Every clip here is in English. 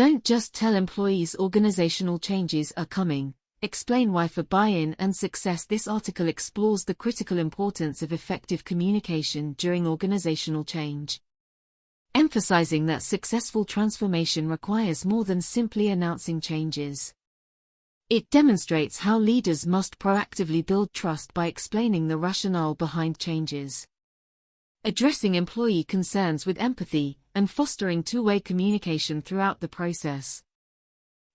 Don't just tell employees organizational changes are coming. Explain why for buy-in and success. This article explores the critical importance of effective communication during organizational change, emphasizing that successful transformation requires more than simply announcing changes. It demonstrates how leaders must proactively build trust by explaining the rationale behind changes, addressing employee concerns with empathy, and fostering two-way communication throughout the process.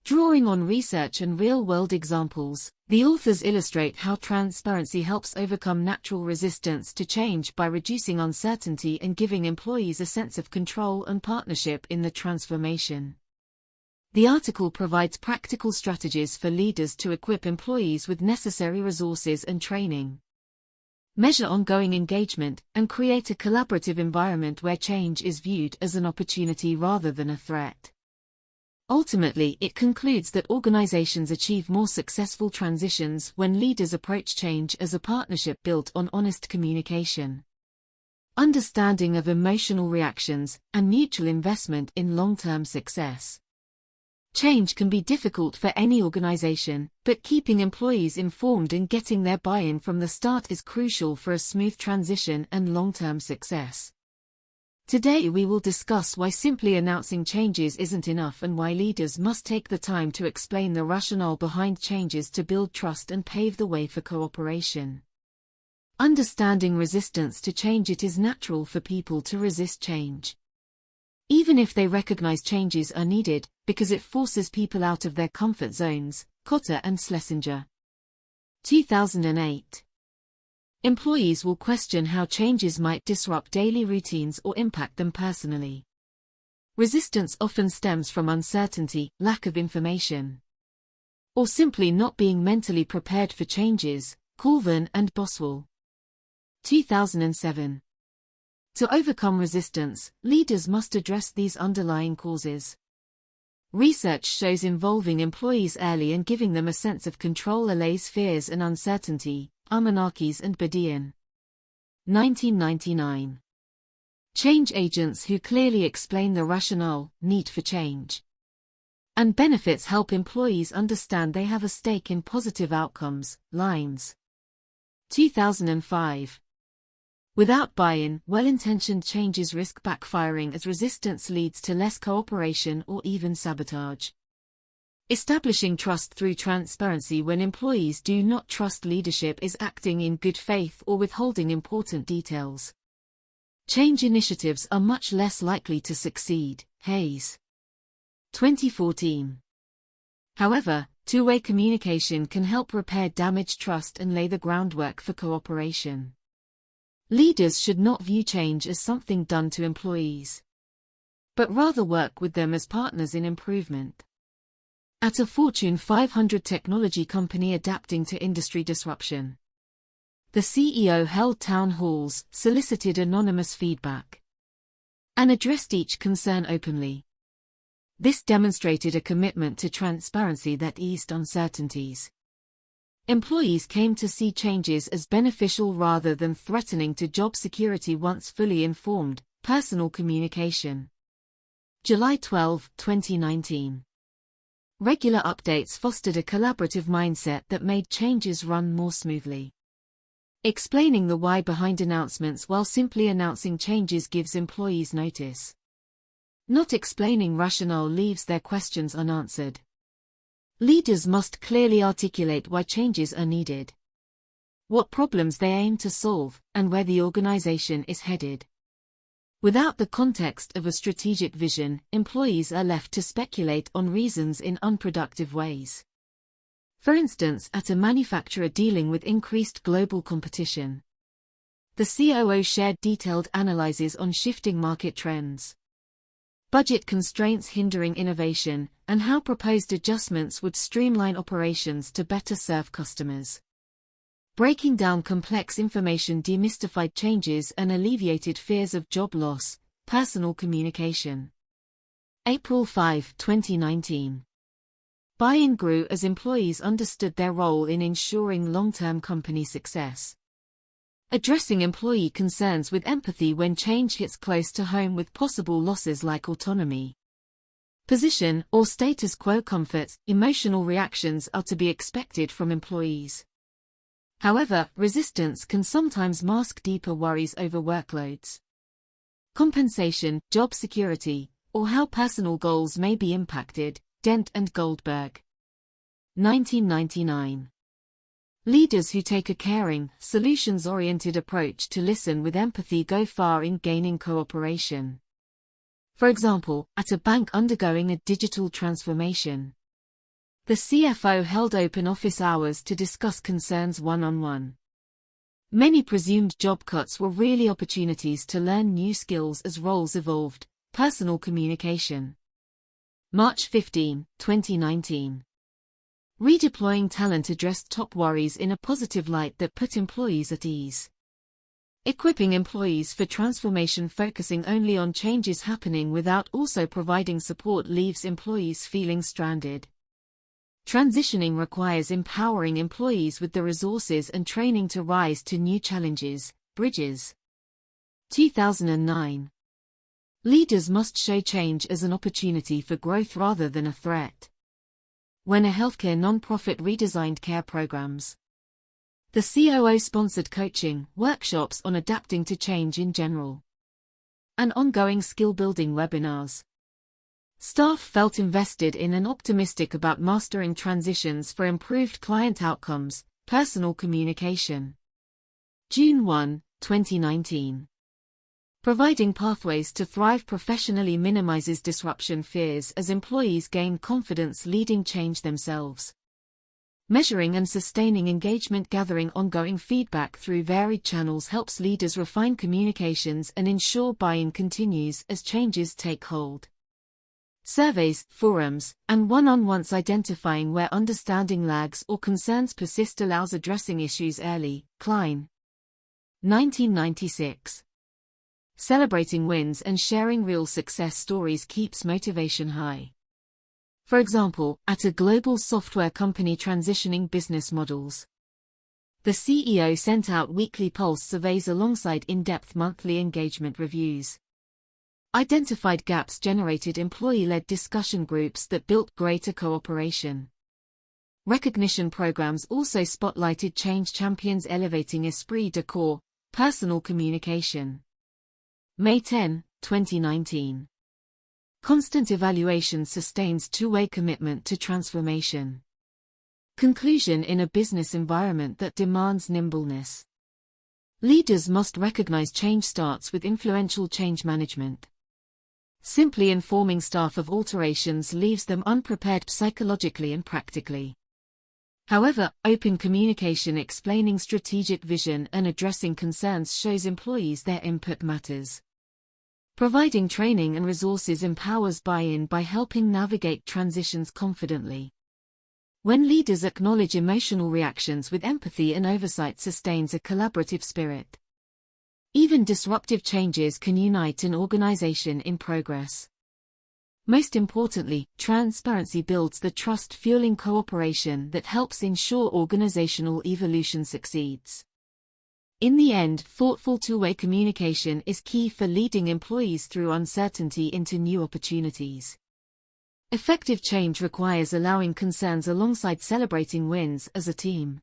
Drawing on research and real-world examples, the authors illustrate how transparency helps overcome natural resistance to change by reducing uncertainty and giving employees a sense of control and partnership in the transformation. The article provides practical strategies for leaders to equip employees with necessary resources and training, measure ongoing engagement, and create a collaborative environment where change is viewed as an opportunity rather than a threat. Ultimately, it concludes that organizations achieve more successful transitions when leaders approach change as a partnership built on honest communication, understanding of emotional reactions, and mutual investment in long-term success. Change can be difficult for any organization, but keeping employees informed and getting their buy-in from the start is crucial for a smooth transition and long-term success. Today we will discuss why simply announcing changes isn't enough and why leaders must take the time to explain the rationale behind changes to build trust and pave the way for cooperation. Understanding resistance to change. It is natural for people to resist change, even if they recognize changes are needed, because it forces people out of their comfort zones. Cotter and Schlesinger. 2008. Employees will question how changes might disrupt daily routines or impact them personally. Resistance often stems from uncertainty, lack of information, or simply not being mentally prepared for changes. Colvin and Boswell. 2007. To overcome resistance, leaders must address these underlying causes. Research shows involving employees early and giving them a sense of control allays fears and uncertainty. Armanakis and Badian. 1999. Change agents who clearly explain the rationale, need for change, and benefits help employees understand they have a stake in positive outcomes. Lines. 2005. Without buy-in, well-intentioned changes risk backfiring as resistance leads to less cooperation or even sabotage. Establishing trust through transparency. When employees do not trust leadership is acting in good faith or withholding important details. Change initiatives are much less likely to succeed. Hayes. 2014. However, two-way communication can help repair damaged trust and lay the groundwork for cooperation. Leaders should not view change as something done to employees, but rather work with them as partners in improvement. At a Fortune 500 technology company adapting to industry disruption, the CEO held town halls, solicited anonymous feedback, and addressed each concern openly. This demonstrated a commitment to transparency that eased uncertainties. Employees came to see changes as beneficial rather than threatening to job security once fully informed. Personal communication. July 12, 2019. Regular updates fostered a collaborative mindset that made changes run more smoothly. Explaining the why behind announcements while simply announcing changes gives employees notice. Not explaining rationale leaves their questions unanswered. Leaders must clearly articulate why changes are needed, what problems they aim to solve, and where the organization is headed. Without the context of a strategic vision, employees are left to speculate on reasons in unproductive ways. For instance, at a manufacturer dealing with increased global competition, the COO shared detailed analyses on shifting market trends, budget constraints hindering innovation, and how proposed adjustments would streamline operations to better serve customers. Breaking down complex information demystified changes and alleviated fears of job loss. Personal communication. April 5, 2019. Buy-in grew as employees understood their role in ensuring long-term company success. Addressing employee concerns with empathy when change hits close to home with possible losses like autonomy, Position or status quo comfort, emotional reactions are to be expected from employees. However, resistance can sometimes mask deeper worries over workloads, compensation, job security, or how personal goals may be impacted. Dent and Goldberg. 1999. Leaders who take a caring, solutions-oriented approach to listen with empathy go far in gaining cooperation. For example, at a bank undergoing a digital transformation, the CFO held open office hours to discuss concerns one-on-one. Many presumed job cuts were really opportunities to learn new skills as roles evolved. Personal communication. March 15, 2019. Redeploying talent addressed top worries in a positive light that put employees at ease. Equipping employees for transformation focusing only on changes happening without also providing support leaves employees feeling stranded. Transitioning requires empowering employees with the resources and training to rise to new challenges. Bridges. 2009. Leaders must show change as an opportunity for growth rather than a threat. When a healthcare nonprofit redesigned care programs, the COO sponsored coaching workshops on adapting to change in general, and ongoing skill-building webinars. Staff felt invested in and optimistic about mastering transitions for improved client outcomes. Personal communication. June 1, 2019. Providing pathways to thrive professionally minimizes disruption fears as employees gain confidence leading change themselves. Measuring and sustaining engagement, gathering ongoing feedback through varied channels helps leaders refine communications and ensure buy-in continues as changes take hold. Surveys, forums, and one-on-ones identifying where understanding lags or concerns persist allows addressing issues early. Klein. 1996. Celebrating wins and sharing real success stories keeps motivation high. For example, at a global software company transitioning business models, the CEO sent out weekly pulse surveys alongside in-depth monthly engagement reviews. Identified gaps generated employee-led discussion groups that built greater cooperation. Recognition programs also spotlighted change champions elevating esprit de corps. Personal communication. May 10, 2019. Constant evaluation sustains two-way commitment to transformation. Conclusion in a business environment that demands nimbleness. Leaders must recognize change starts with influential change management. Simply informing staff of alterations leaves them unprepared psychologically and practically. However, open communication explaining strategic vision and addressing concerns shows employees their input matters. Providing training and resources empowers buy-in by helping navigate transitions confidently. When leaders acknowledge emotional reactions with empathy and oversight sustains a collaborative spirit. Even disruptive changes can unite an organization in progress. Most importantly, transparency builds the trust-fueling cooperation that helps ensure organizational evolution succeeds. In the end, thoughtful two-way communication is key for leading employees through uncertainty into new opportunities. Effective change requires allowing concerns alongside celebrating wins as a team.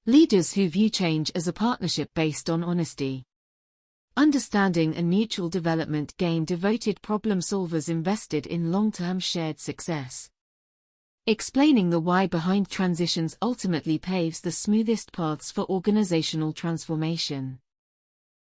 Leaders who view change as a partnership based on honesty, understanding and mutual development gain devoted problem solvers invested in long-term shared success. Explaining the why behind transitions ultimately paves the smoothest paths for organizational transformation.